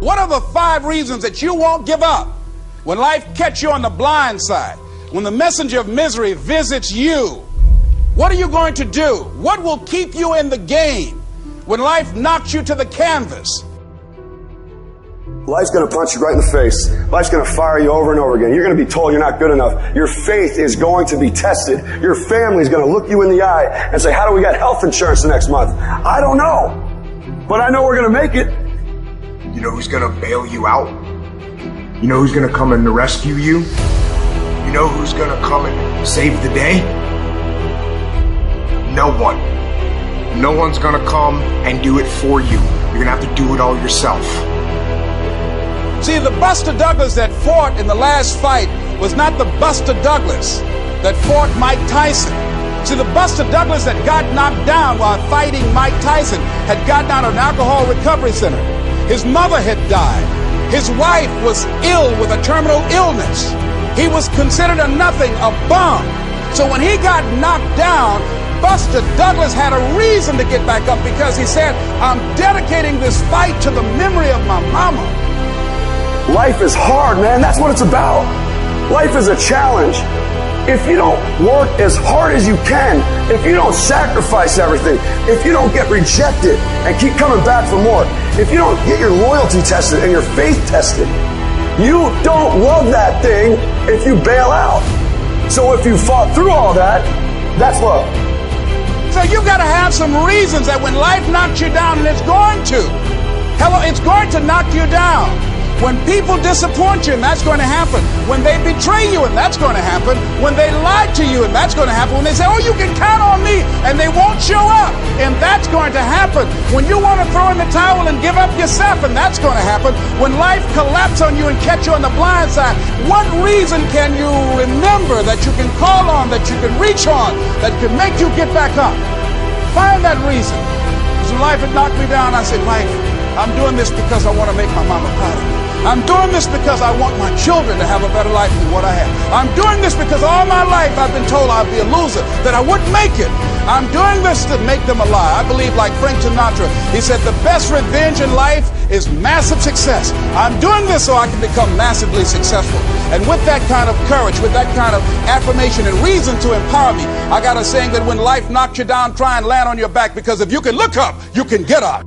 What are the 5 reasons that you won't give up when life catches you on the blind side? When the messenger of misery visits you, what are you going to do? What will keep you in the game when life knocks you to the canvas? Life's going to punch you right in the face. Life's going to fire you over and over again. You're going to be told you're not good enough. Your faith is going to be tested. Your family's going to look you in the eye and say, how do we get health insurance the next month? I don't know. But I know we're going to make it. You know who's going to bail you out? You know who's going to come and rescue you? You know who's going to come and save the day? No one. No one's going to come and do it for you. You're going to have to do it all yourself. See, the Buster Douglas that fought in the last fight was not the Buster Douglas that fought Mike Tyson. See, the Buster Douglas that got knocked down while fighting Mike Tyson had gotten out of an alcohol recovery center. His mother had died. His wife was ill with a terminal illness. He was considered a nothing, a bum. So when he got knocked down, Buster Douglas had a reason to get back up because he said, I'm dedicating this fight to the memory of my mama. Life is hard, man. That's what it's about. Life is a challenge. If you don't work as hard as you can, if you don't sacrifice everything, if you don't get rejected and keep coming back for more, if you don't get your loyalty tested and your faith tested, you don't love that thing if you bail out. So if you fought through all that, that's love. So you've got to have some reasons that when life knocks you down, and it's going to. Hello, it's going to knock you down. When people disappoint you, and that's going to happen. When they betray you, and that's going to happen. When they lie to you, and that's going to happen. When they say, oh, you can count on me, and they won't show up, and that's going to happen. When you want to throw in the towel and give up yourself, and that's going to happen. When life collapses on you and catch you on the blind side, what reason can you remember that you can call on, that you can reach on, that can make you get back up? Find that reason. Because when life had knocked me down, I said, life, I'm doing this because I want to make my mama proud of me. I'm doing this because I want my children to have a better life than what I have. I'm doing this because all my life I've been told I'd be a loser, that I wouldn't make it. I'm doing this to make them a lie. I believe, like Frank Sinatra, he said the best revenge in life is massive success. I'm doing this so I can become massively successful. And with that kind of courage, with that kind of affirmation and reason to empower me, I got a saying that when life knocks you down, try and land on your back, because if you can look up, you can get up.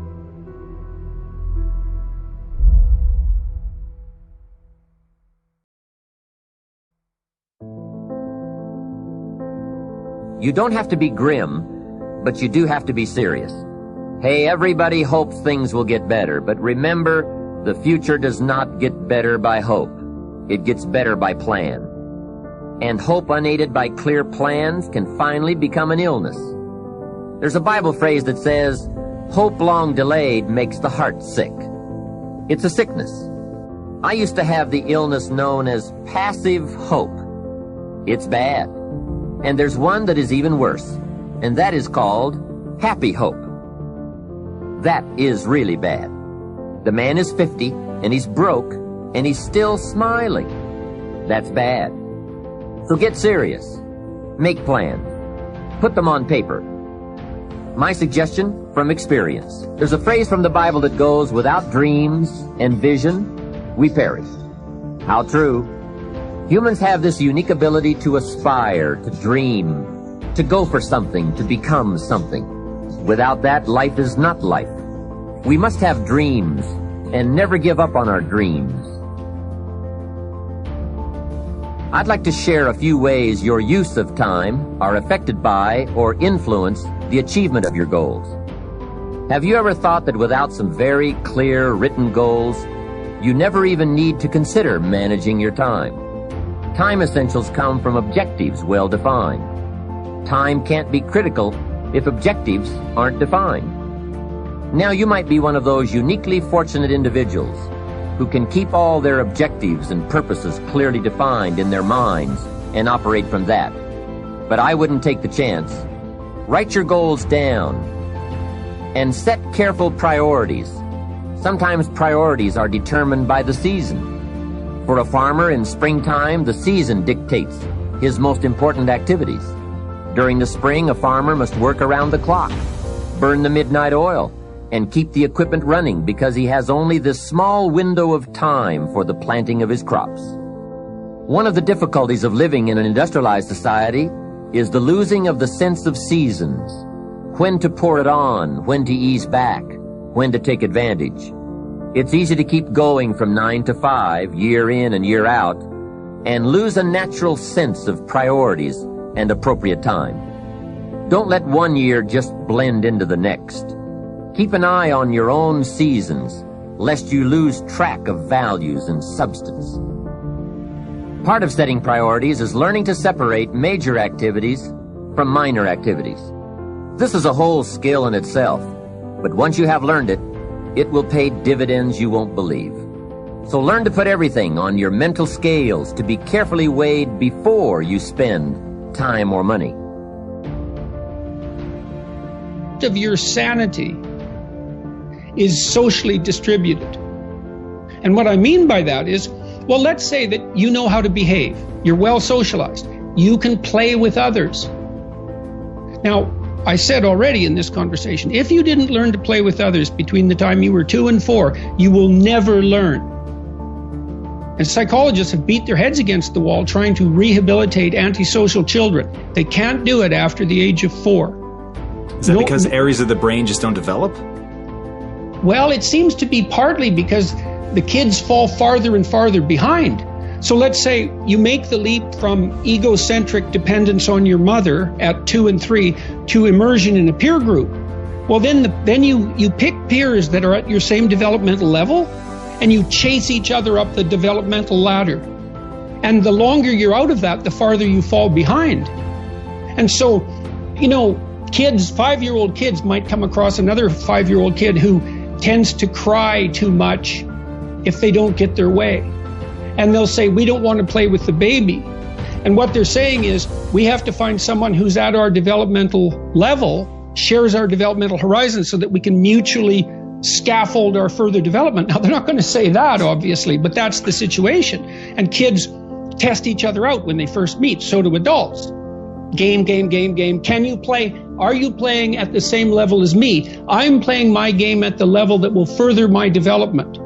You don't have to be grim, but you do have to be serious. Hey, everybody hopes things will get better, but remember, the future does not get better by hope. It gets better by plan. And hope unaided by clear plans can finally become an illness. There's a Bible phrase that says, hope long delayed makes the heart sick. It's a sickness. I used to have the illness known as passive hope. It's bad. And there's one that is even worse, and that is called happy hope. That is really bad. The man is 50, and he's broke, and he's still smiling. That's bad. So get serious. Make plans. Put them on paper. My suggestion from experience. There's a phrase from the Bible that goes, without dreams and vision, we perish. How true. Humans have this unique ability to aspire, to dream, to go for something, to become something. Without that, life is not life. We must have dreams and never give up on our dreams. I'd like to share a few ways your use of time are affected by or influence the achievement of your goals. Have you ever thought that without some very clear written goals, you never even need to consider managing your time? Time essentials come from objectives well defined. Time can't be critical if objectives aren't defined. Now you might be one of those uniquely fortunate individuals who can keep all their objectives and purposes clearly defined in their minds and operate from that. But I wouldn't take the chance. Write your goals down and set careful priorities. Sometimes priorities are determined by the season. For a farmer in springtime, the season dictates his most important activities. During the spring, a farmer must work around the clock, burn the midnight oil, and keep the equipment running because he has only this small window of time for the planting of his crops. One of the difficulties of living in an industrialized society is the losing of the sense of seasons, when to pour it on, when to ease back, when to take advantage. It's easy to keep going from 9 to 5, year in and year out, and lose a natural sense of priorities and appropriate time. Don't let one year just blend into the next. Keep an eye on your own seasons, lest you lose track of values and substance. Part of setting priorities is learning to separate major activities from minor activities. This is a whole skill in itself, but once you have learned it, it will pay dividends you won't believe. So learn to put everything on your mental scales to be carefully weighed before you spend time or money. Of your sanity is socially distributed. And what I mean by that is, well, let's say that you know how to behave. You're well socialized. You can play with others. Now, I said already in this conversation, if you didn't learn to play with others between the time you were 2 and 4, you will never learn. And psychologists have beat their heads against the wall trying to rehabilitate antisocial children. They can't do it after the age of 4. Is that because areas of the brain just don't develop? Well, it seems to be partly because the kids fall farther and farther behind. So let's say you make the leap from egocentric dependence on your mother at 2 and 3 to immersion in a peer group. Well, then you pick peers that are at your same developmental level, and you chase each other up the developmental ladder. And the longer you're out of that, the farther you fall behind. And so, kids, 5-year-old kids might come across another 5-year-old kid who tends to cry too much if they don't get their way. And they'll say, we don't want to play with the baby. And what they're saying is, we have to find someone who's at our developmental level, shares our developmental horizon, so that we can mutually scaffold our further development. Now, they're not going to say that, obviously, but that's the situation. And kids test each other out when they first meet. So do adults. Game. Can you play? Are you playing at the same level as me? I'm playing my game at the level that will further my development.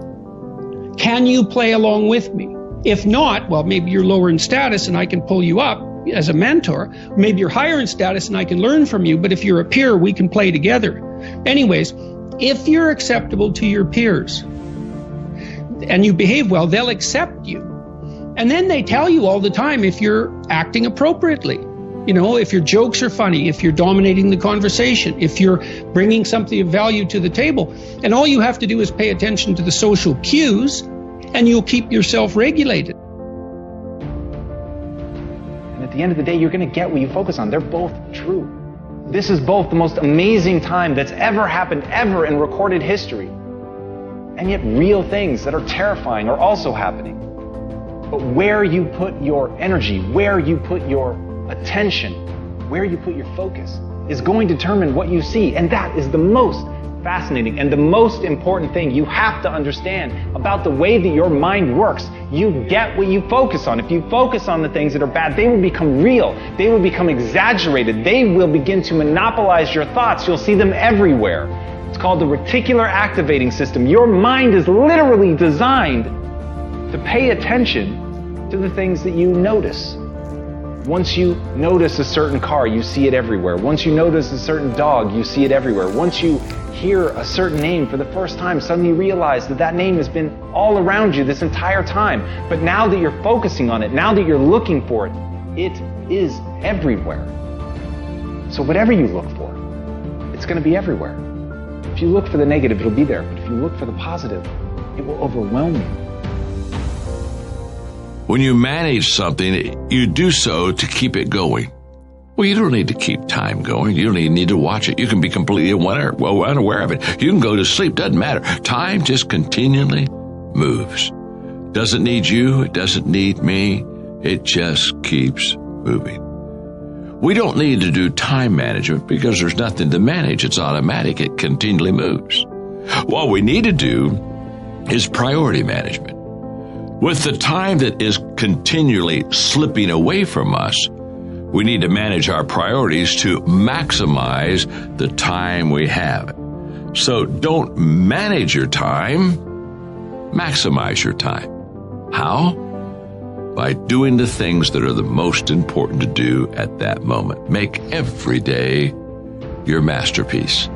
Can you play along with me? If not, well, maybe you're lower in status and I can pull you up as a mentor. Maybe you're higher in status and I can learn from you. But if you're a peer, we can play together. Anyways, if you're acceptable to your peers and you behave well, they'll accept you. And then they tell you all the time if you're acting appropriately. If your jokes are funny, if you're dominating the conversation, if you're bringing something of value to the table. And all you have to do is pay attention to the social cues, and you'll keep yourself regulated. And at the end of the day, you're going to get what you focus on. They're both true. This is both the most amazing time that's ever happened, ever in recorded history. And yet real things that are terrifying are also happening. But where you put your energy, where you put your attention, where you put your focus, is going to determine what you see. And that is the most fascinating and the most important thing you have to understand about the way that your mind works. You get what you focus on. If you focus on the things that are bad, they will become real. They will become exaggerated. They will begin to monopolize your thoughts. You'll see them everywhere. It's called the reticular activating system. Your mind is literally designed to pay attention to the things that you notice. Once you notice a certain car, you see it everywhere. Once you notice a certain dog, you see it everywhere. Once you hear a certain name for the first time, suddenly you realize that that name has been all around you this entire time. But now that you're focusing on it, now that you're looking for it, it is everywhere. So whatever you look for, it's going to be everywhere. If you look for the negative, it'll be there. But if you look for the positive, it will overwhelm you. When you manage something, you do so to keep it going. Well, you don't need to keep time going. You don't even need to watch it. You can be completely unaware of it. You can go to sleep. Doesn't matter. Time just continually moves. Doesn't need you. It doesn't need me. It just keeps moving. We don't need to do time management because there's nothing to manage. It's automatic. It continually moves. What we need to do is priority management. With the time that is continually slipping away from us, we need to manage our priorities to maximize the time we have. So don't manage your time, maximize your time. How? By doing the things that are the most important to do at that moment. Make every day your masterpiece.